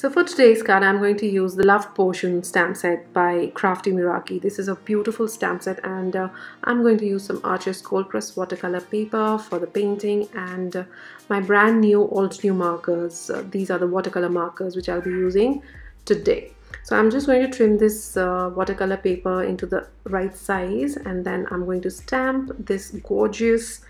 So for today's card, I'm going to use the Love Potion stamp set by Crafty Meraki. This is a beautiful stamp set, and I'm going to use some Arches cold press watercolor paper for the painting, and my brand new Altenew markers. These are the watercolor markers which I'll be using today. So I'm just going to trim this watercolor paper into the right size, and then I'm going to stamp this gorgeous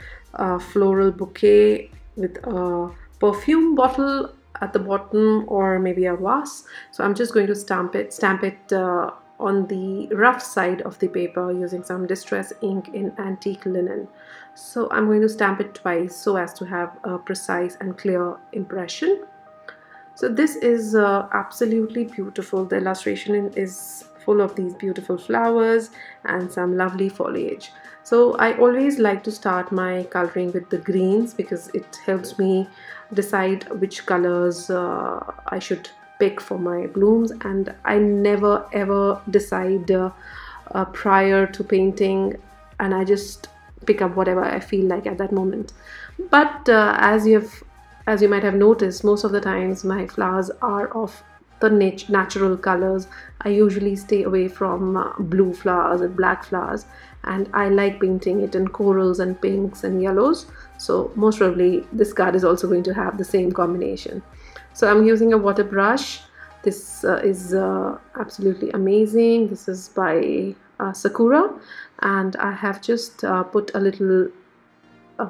floral bouquet with a perfume bottle at the bottom, or maybe a vase. So I'm just going to stamp it on the rough side of the paper using some distress ink in antique linen. So I'm going to stamp it twice so as to have a precise and clear impression. So this is absolutely beautiful. The illustration is full of these beautiful flowers and some lovely foliage. So I always like to start my coloring with the greens because it helps me decide which colors I should pick for my blooms, and I never ever decide prior to painting, and I just pick up whatever I feel like at that moment. But as you might have noticed, most of the times my flowers are of the natural colors. I usually stay away from blue flowers and black flowers, and I like painting it in corals and pinks and yellows. So most probably this card is also going to have the same combination. So I'm using a water brush. This is absolutely amazing. This is by Sakura, and I have just put a little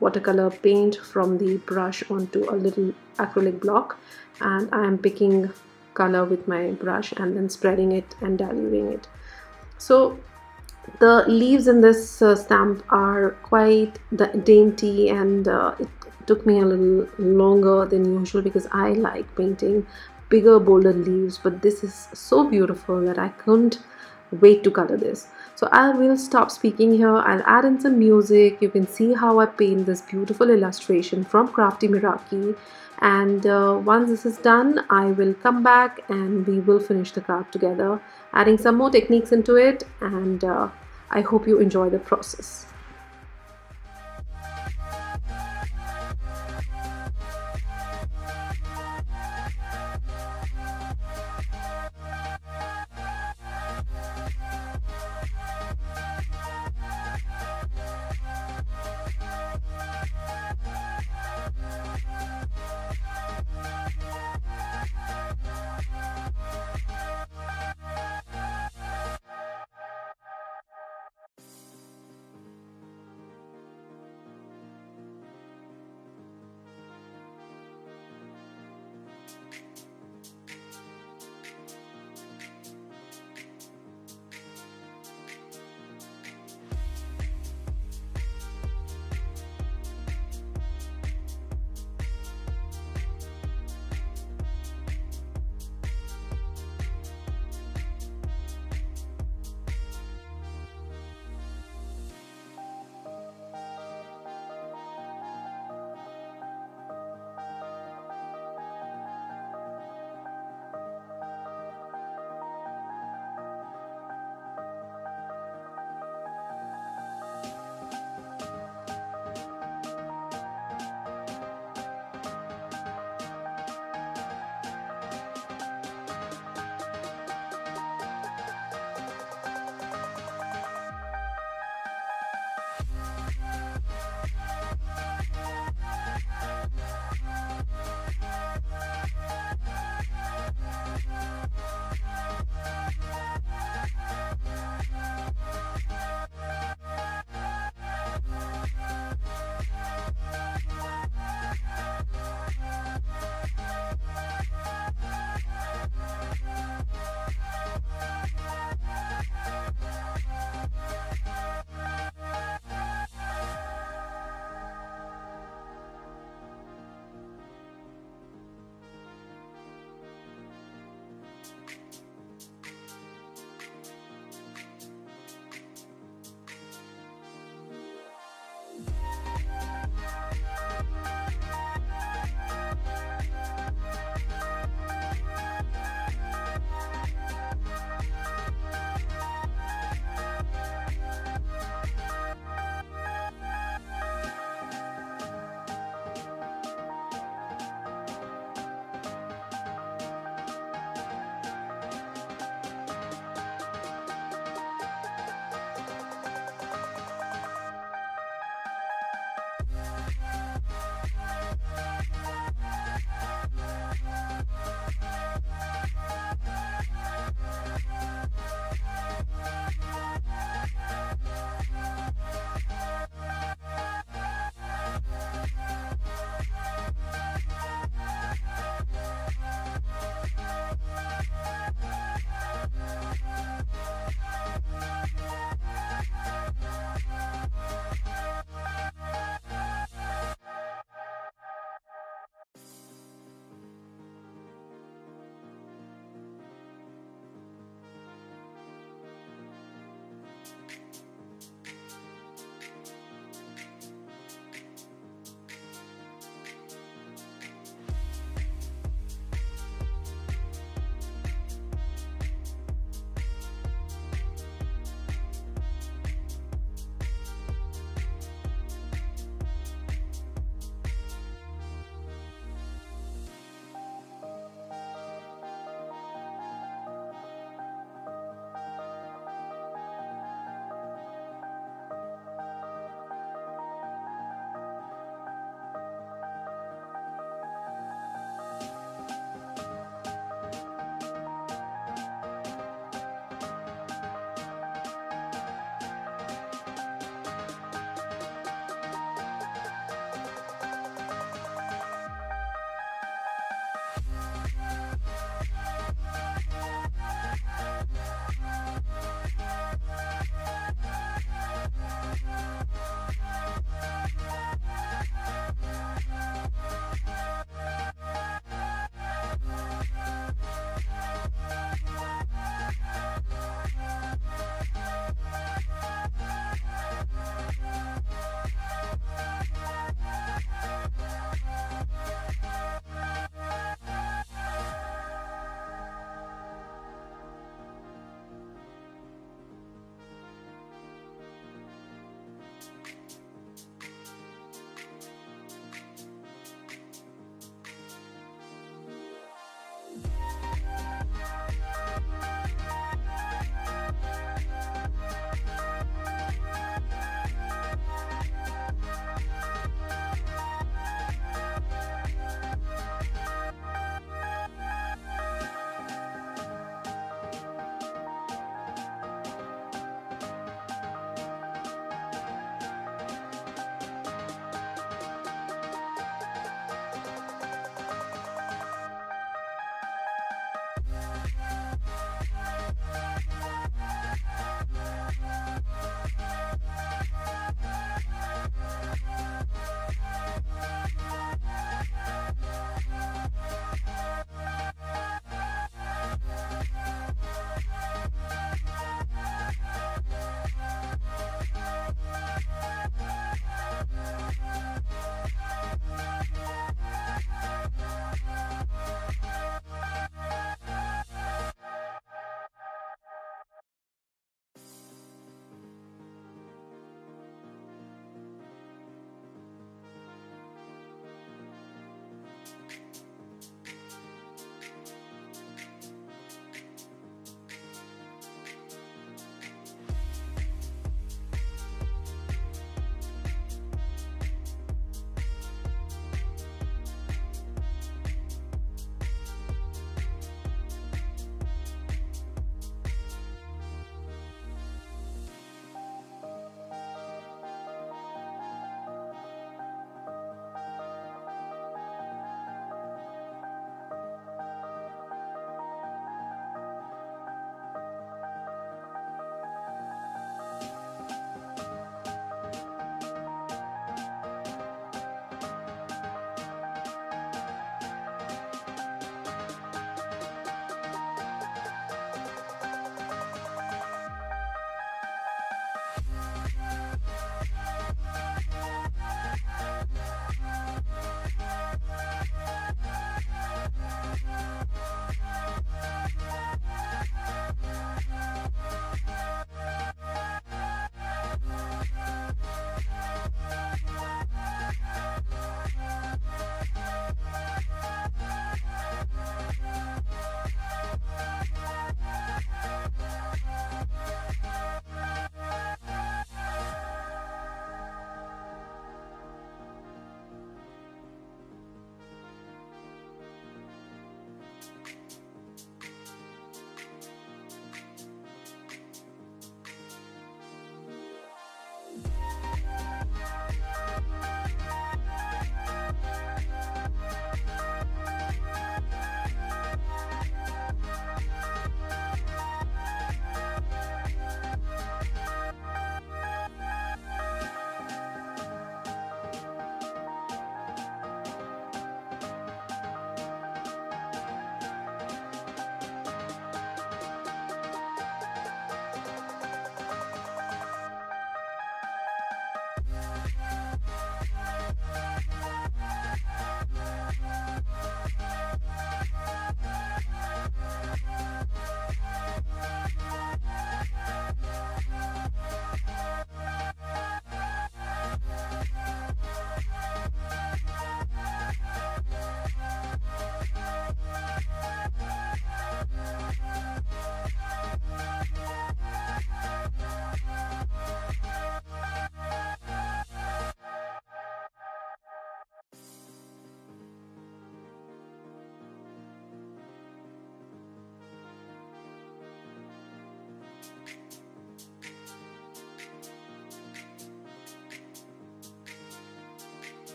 watercolor paint from the brush onto a little acrylic block, and I am picking color with my brush and then spreading it and diluting it. So the leaves in this stamp are quite dainty, and it took me a little longer than usual because I like painting bigger, bolder leaves, but this is so beautiful that I couldn't wait to color this. So I will stop speaking here. I'll add in some music. You can see how I paint this beautiful illustration from Crafty Meraki, and once this is done, I will come back and we will finish the card together, adding some more techniques into it, and I hope you enjoy the process.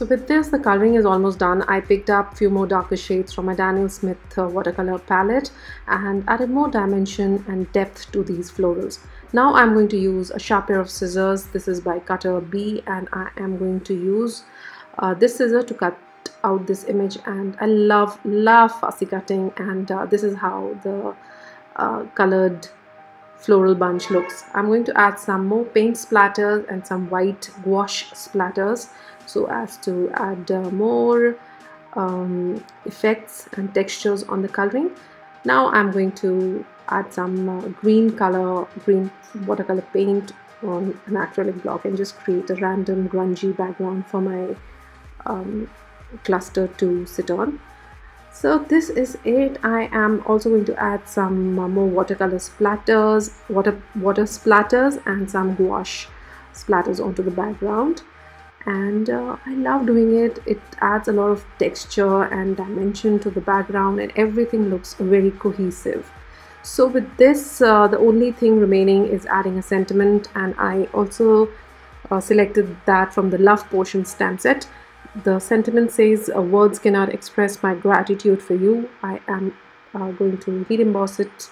So with this, the coloring is almost done. I picked up a few more darker shades from my Daniel Smith watercolor palette and added more dimension and depth to these florals. Now I'm going to use a sharp pair of scissors. This is by Cutter B, and I am going to use this scissor to cut out this image. And I love fussy cutting, and this is how the colored floral bunch looks. I'm going to add some more paint splatters and some white gouache splatters so as to add more effects and textures on the coloring. Now I'm going to add some green watercolor paint on an acrylic block and just create a random grungy background for my cluster to sit on. So this is it. I am also going to add some more watercolor splatters, water splatters, and some gouache splatters onto the background. And I love doing it. It adds a lot of texture and dimension to the background, and everything looks very cohesive. So with this, the only thing remaining is adding a sentiment, and I also selected that from the Love Potion stamp set. The sentiment says, words cannot express my gratitude for you. I am going to heat emboss it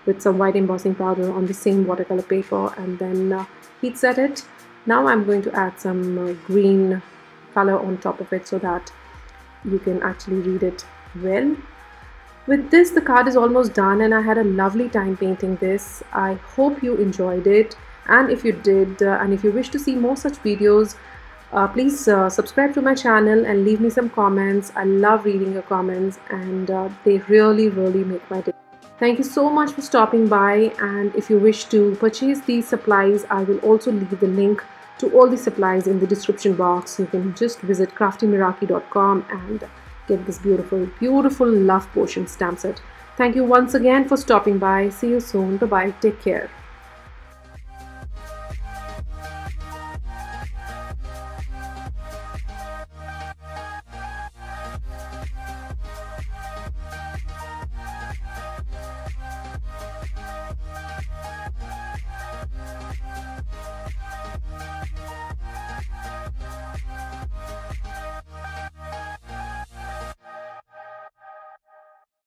with some white embossing powder on the same watercolor paper, and then heat set it. Now I'm going to add some green color on top of it so that you can actually read it well. With this, the card is almost done, and I had a lovely time painting this. I hope you enjoyed it, and if you did, and if you wish to see more such videos, please subscribe to my channel and leave me some comments. I love reading your comments, and they really make my day. Thank you so much for stopping by, and if you wish to purchase these supplies, I will also leave the link to all the supplies in the description box. You can just visit craftymeraki.com and get this beautiful Love Potion stamp set. Thank you once again for stopping by. See you soon. Bye bye. Take care.